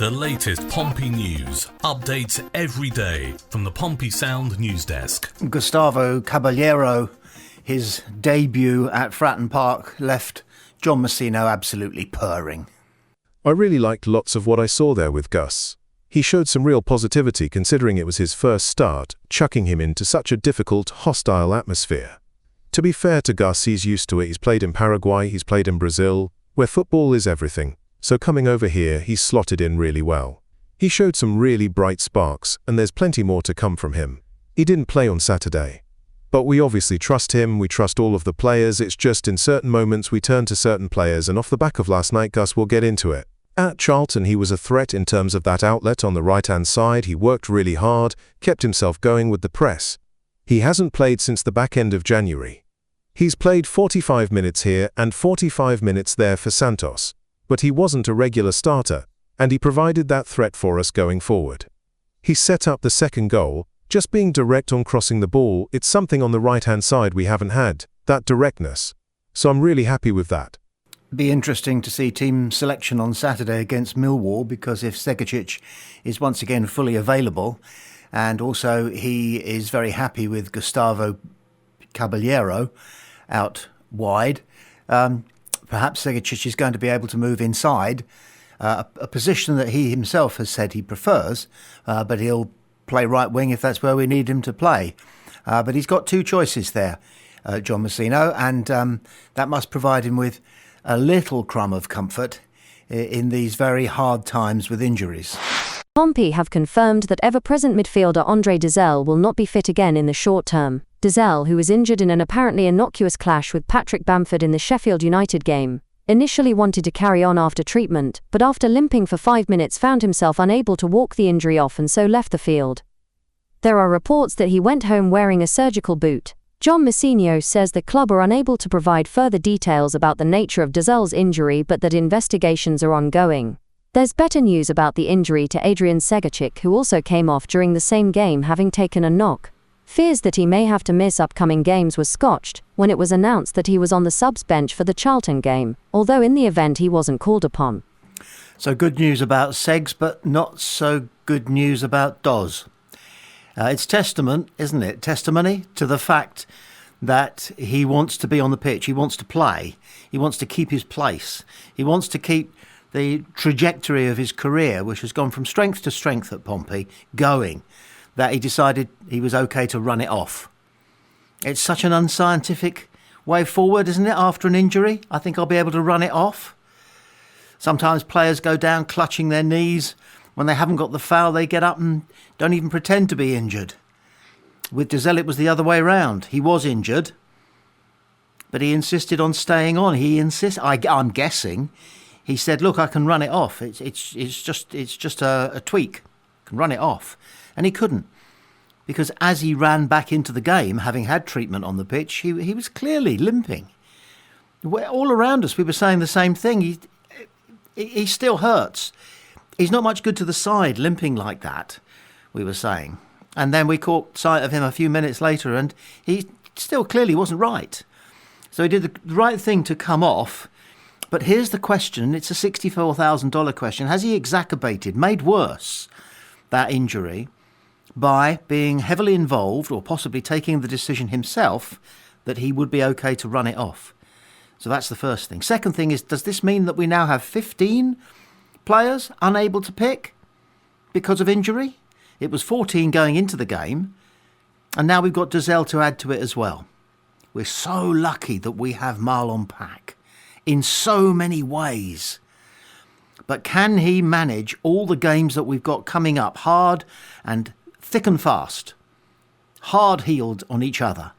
The latest Pompey news, updates every day from the Pompey Sound news desk. Gustavo Caballero, his debut at Fratton Park, left John Messino absolutely purring. I really liked lots of what I saw there with Gus. He showed some real positivity considering it was his first start, chucking him into such a difficult, hostile atmosphere. To be fair to Gus, he's used to it. He's played in Paraguay, he's played in Brazil, where football is everything. So coming over here, he's slotted in really well. He showed some really bright sparks, and there's plenty more to come from him. He didn't play on Saturday. But we obviously trust him, we trust all of the players. It's just in certain moments we turn to certain players, and off the back of last night, Gus will get into it. At Charlton, he was a threat in terms of that outlet on the right-hand side. He worked really hard, kept himself going with the press. He hasn't played since the back end of January. He's played 45 minutes here and 45 minutes there for Santos. But he wasn't a regular starter, and he provided that threat for us going forward. He set up the second goal, just being direct on crossing the ball. It's something on the right-hand side we haven't had, that directness. So I'm really happy with that. Be interesting to see team selection on Saturday against Millwall, because if Segicic is once again fully available, and also he is very happy with Gustavo Caballero out wide, perhaps Segicic is going to be able to move inside, a position that he himself has said he prefers, but he'll play right wing if that's where we need him to play. But he's got two choices there, John Messino, and that must provide him with a little crumb of comfort in these very hard times with injuries. Pompey have confirmed that ever-present midfielder Andre DOZZ will not be fit again in the short term. DOZZ, who was injured in an apparently innocuous clash with Patrick Bamford in the Sheffield United game, initially wanted to carry on after treatment, but after limping for 5 minutes found himself unable to walk the injury off and so left the field. There are reports that he went home wearing a surgical boot. John Messino says the club are unable to provide further details about the nature of DOZZ's injury, but that investigations are ongoing. There's better news about the injury to Adrian Segicic, who also came off during the same game having taken a knock. Fears that he may have to miss upcoming games were scotched when it was announced that he was on the subs bench for the Charlton game, although in the event he wasn't called upon. So good news about Segs, but not so good news about DOZZ. It's testament, isn't it? Testimony to the fact that he wants to be on the pitch. He wants to play. He wants to keep his place. He wants to keep the trajectory of his career, which has gone from strength to strength at Pompey, going, that he decided he was okay to run it off. It's such an unscientific way forward, isn't it? After an injury, I think I'll be able to run it off. Sometimes players go down clutching their knees. When they haven't got the foul, they get up and don't even pretend to be injured. With DOZZ, it was the other way round. He was injured, but he insisted on staying on. I'm guessing, he said, "Look, I can run it off. It's just a tweak. I can run it off," and he couldn't, because as he ran back into the game, having had treatment on the pitch, he was clearly limping. All around us, we were saying the same thing. He still hurts. He's not much good to the side, limping like that, we were saying. And then we caught sight of him a few minutes later, and he still clearly wasn't right. So he did the right thing to come off. But here's the question. It's a $64,000 question. Has he exacerbated, made worse, that injury by being heavily involved or possibly taking the decision himself that he would be okay to run it off? So that's the first thing. Second thing is, does this mean that we now have 15 players unable to pick because of injury? It was 14 going into the game, and now we've got DOZZ to add to it as well. We're so lucky that we have Marlon Pack in so many ways. But can he manage all the games that we've got coming up, hard and thick and fast, hard-heeled on each other?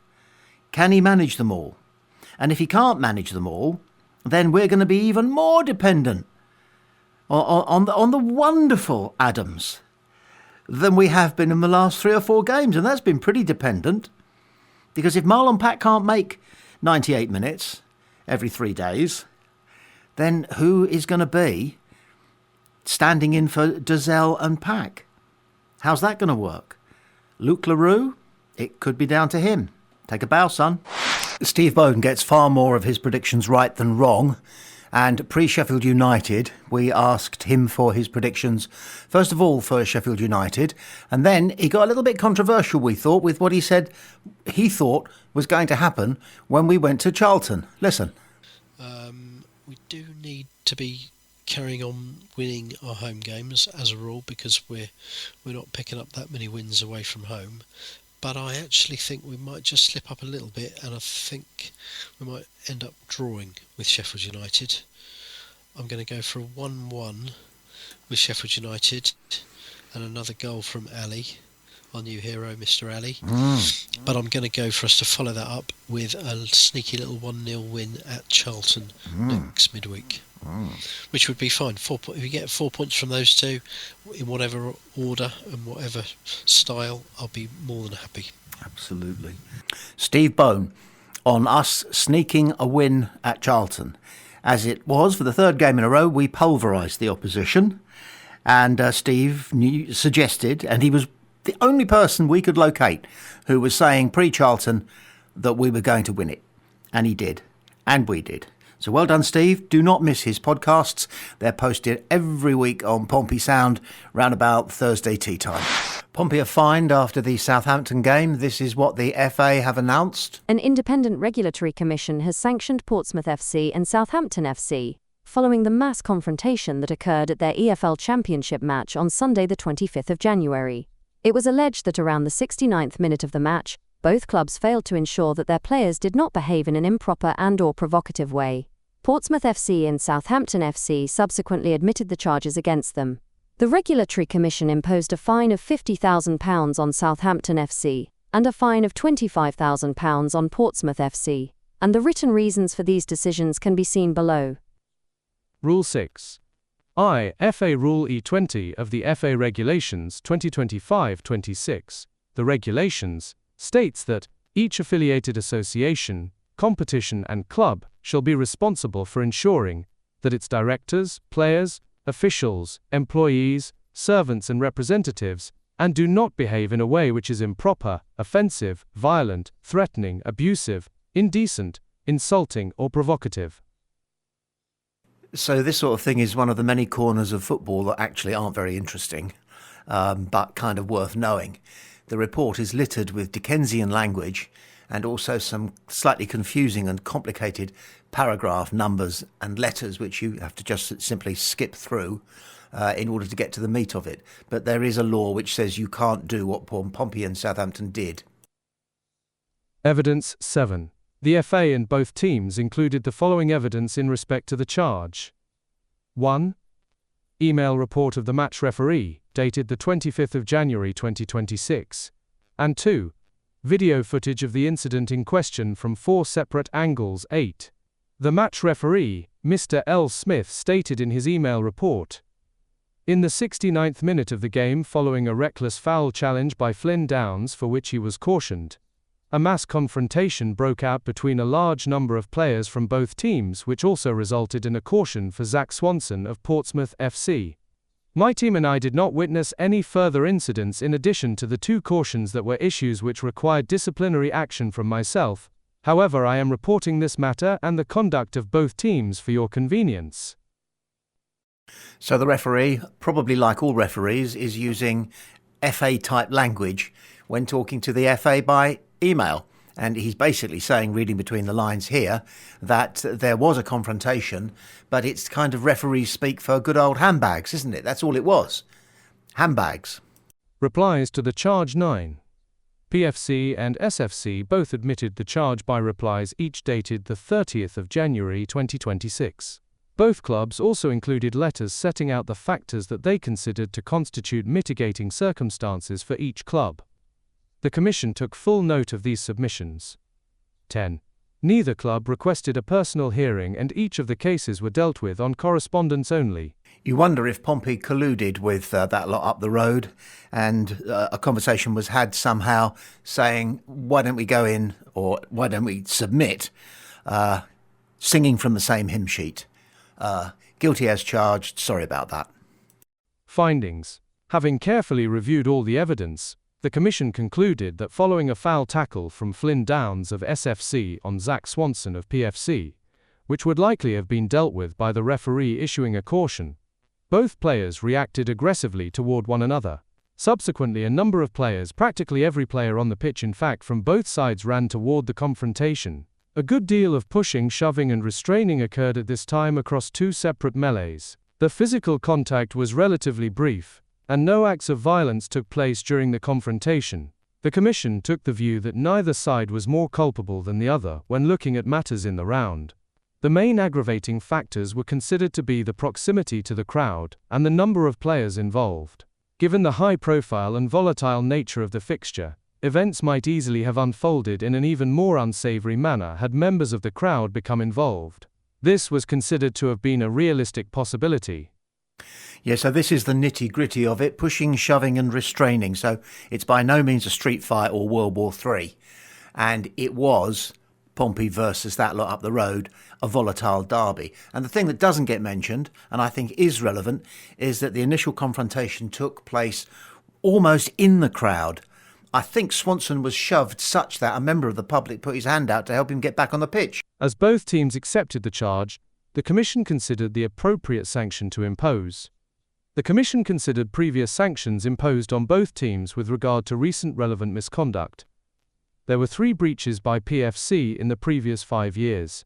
Can he manage them all? And if he can't manage them all, then we're going to be even more dependent on the wonderful Adams than we have been in the last 3 or 4 games. And that's been pretty dependent, because if Marlon Pack can't make 98 minutes every 3 days, then who is going to be standing in for DOZZ and Pack? How's that going to work? Luke LaRue? It could be down to him. Take a bow, son. Steve Bowden gets far more of his predictions right than wrong. And pre-Sheffield United, we asked him for his predictions, first of all for Sheffield United, and then he got a little bit controversial, we thought, with what he said he thought was going to happen when we went to Charlton. Listen. We do need to be carrying on winning our home games as a rule, because we're not picking up that many wins away from home. But I actually think we might just slip up a little bit, and I think we might end up drawing with Sheffield United. I'm going to go for a 1-1 with Sheffield United and another goal from Ali, our new hero, Mr. Ali. But I'm going to go for us to follow that up with a sneaky little 1-0 win at Charlton next midweek. Which would be fine. If we get 4 points from those two, in whatever order and whatever style, I'll be more than happy. Absolutely. Steve Bone, on us sneaking a win at Charlton. As it was, for the third game in a row, we pulverised the opposition. And Steve suggested, and he was the only person we could locate who was saying pre-Charlton that we were going to win it. And he did. And we did. So well done, Steve. Do not miss his podcasts. They're posted every week on Pompey Sound, round about Thursday tea time. Pompey are fined after the Southampton game. This is what the FA have announced. An independent regulatory commission has sanctioned Portsmouth FC and Southampton FC, following the mass confrontation that occurred at their EFL Championship match on Sunday the 25th of January. It was alleged that around the 69th minute of the match, both clubs failed to ensure that their players did not behave in an improper and/or provocative way. Portsmouth FC and Southampton FC subsequently admitted the charges against them. The Regulatory Commission imposed a fine of £50,000 on Southampton FC and a fine of £25,000 on Portsmouth FC, and the written reasons for these decisions can be seen below. Rule 6. I. FA Rule E20 of the FA Regulations 2025-26, the regulations, states that each affiliated association, competition and club shall be responsible for ensuring that its directors, players, officials, employees, servants and representatives, and do not behave in a way which is improper, offensive, violent, threatening, abusive, indecent, insulting or provocative. So this sort of thing is one of the many corners of football that actually aren't very interesting, but kind of worth knowing. The report is littered with Dickensian language and also some slightly confusing and complicated paragraph numbers and letters which you have to just simply skip through in order to get to the meat of it. But there is a law which says you can't do what Pompey and Southampton did. Evidence 7. The FA and both teams included the following evidence in respect to the charge. 1. Email report of the match referee, dated the 25th of January 2026. And 2. Video footage of the incident in question from 4 separate angles. 8. The match referee, Mr. L. Smith, stated in his email report, in the 69th minute of the game, following a reckless foul challenge by Flynn Downes for which he was cautioned, a mass confrontation broke out between a large number of players from both teams, which also resulted in a caution for Zach Swanson of Portsmouth FC. My team and I did not witness any further incidents in addition to the 2 cautions that were issues which required disciplinary action from myself. However, I am reporting this matter and the conduct of both teams for your convenience. So the referee, probably like all referees, is using FA-type language when talking to the FA by email. And he's basically saying, reading between the lines here, that there was a confrontation, but it's kind of referee speak for good old handbags, isn't it? That's all it was. Handbags. Replies to the charge 9. PFC and SFC both admitted the charge by replies each dated the 30th of January 2026. Both clubs also included letters setting out the factors that they considered to constitute mitigating circumstances for each club. The Commission took full note of these submissions. 10. Neither club requested a personal hearing and each of the cases were dealt with on correspondence only. You wonder if Pompey colluded with that lot up the road and a conversation was had somehow saying, why don't we go in or why don't we submit singing from the same hymn sheet. Guilty as charged, sorry about that. Findings. Having carefully reviewed all the evidence, the Commission concluded that following a foul tackle from Flynn Downes of SFC on Zach Swanson of PFC, which would likely have been dealt with by the referee issuing a caution. Both players reacted aggressively toward one another. Subsequently, a number of players, practically every player on the pitch in fact from both sides, ran toward the confrontation. A good deal of pushing, shoving and restraining occurred at this time across two separate melees. The physical contact was relatively brief, and no acts of violence took place during the confrontation. The Commission took the view that neither side was more culpable than the other when looking at matters in the round. The main aggravating factors were considered to be the proximity to the crowd and the number of players involved. Given the high-profile and volatile nature of the fixture, events might easily have unfolded in an even more unsavory manner had members of the crowd become involved. This was considered to have been a realistic possibility. Yeah, so this is the nitty-gritty of it, pushing, shoving and restraining. So it's by no means a street fight or World War III. And it was Pompey versus that lot up the road, a volatile derby. And the thing that doesn't get mentioned, and I think is relevant, is that the initial confrontation took place almost in the crowd. I think Swanson was shoved such that a member of the public put his hand out to help him get back on the pitch. As both teams accepted the charge, the Commission considered the appropriate sanction to impose. The Commission considered previous sanctions imposed on both teams with regard to recent relevant misconduct. There were 3 breaches by PFC in the previous 5 years.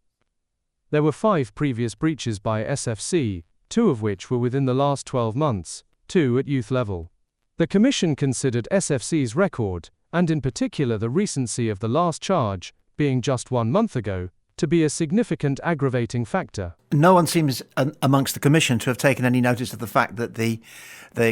There were 5 previous breaches by SFC, 2 of which were within the last 12 months, 2 at youth level. The Commission considered SFC's record, and in particular the recency of the last charge, being just 1 month ago, to be a significant aggravating factor. No one seems amongst the Commission to have taken any notice of the fact that the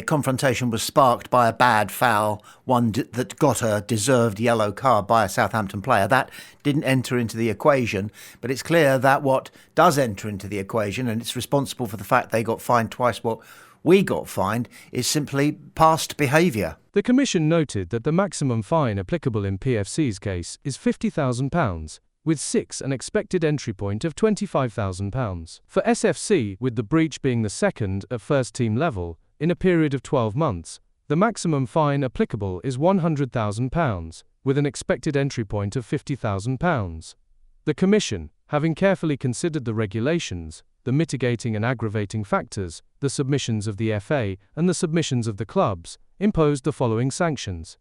confrontation was sparked by a bad foul, one that got a deserved yellow card by a Southampton player. That didn't enter into the equation, but it's clear that what does enter into the equation, and it's responsible for the fact they got fined twice what we got fined, is simply past behaviour. The Commission noted that the maximum fine applicable in PFC's case is £50,000, with 6 an expected entry point of £25,000. For SFC, with the breach being the second at first team level, in a period of 12 months, the maximum fine applicable is £100,000, with an expected entry point of £50,000. The Commission, having carefully considered the regulations, the mitigating and aggravating factors, the submissions of the FA, and the submissions of the clubs, imposed the following sanctions.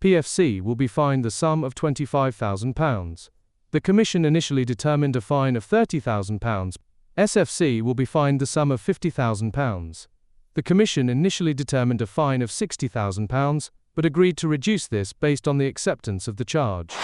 PFC will be fined the sum of £25,000. The Commission initially determined a fine of £30,000. SFC will be fined the sum of £50,000. The Commission initially determined a fine of £60,000, but agreed to reduce this based on the acceptance of the charge.